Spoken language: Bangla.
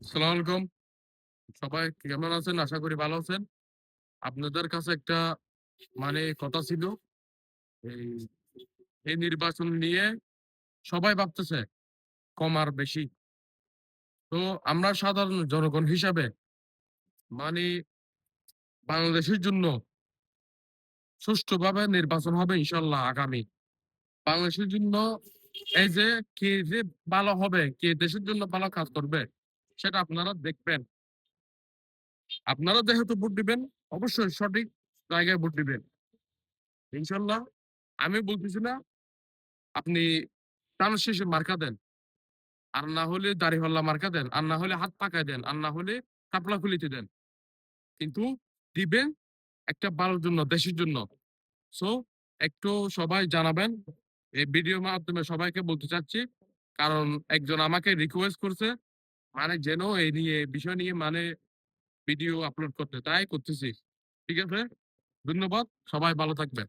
আসসালামু আলাইকুম। সবাই কেমন আছেন? আশা করি ভালো আছেন। আপনাদের কাছে একটা কথা ছিল। এই এই নির্বাচন নিয়ে সবাই ভাবতেছে কম আর বেশি। তো আমরা সাধারণ জনগণ হিসাবে মানে বাংলাদেশের জন্য সুষ্ঠুভাবে নির্বাচন হবে ইনশাআল্লাহ আগামী। বাংলাদেশের জন্য এই যে কে ভালো হবে, কে দেশের জন্য ভালো কাজ করবে সেটা আপনারা দেখবেন। আপনারা যেহেতু ভোট দিবেন অবশ্যই সঠিক জায়গায় ভোট দিবেন। ইনশাআল্লাহ আমি বলতেছি না আপনি ধানের শীষে মার্কা দেন। আর না হলে দাড়িপাল্লা মার্কা দেন। আর না হলে হাত পাকায় দেন। আর না হলে শাপলা খুলিতে দেন। কিন্তু দিবেন একটা ভালোর জন্য, দেশের জন্য। সো একটু সবাই জানাবেন। এই ভিডিওর মাধ্যমে সবাইকে বলতে চাচ্ছি। কারণ একজন আমাকে রিকোয়েস্ট করছে যেন এই নিয়ে বিষয় নিয়ে ভিডিও আপলোড করতে। তাই করতেছি। ঠিক আছে? ধন্যবাদ। সবাই ভালো থাকবেন।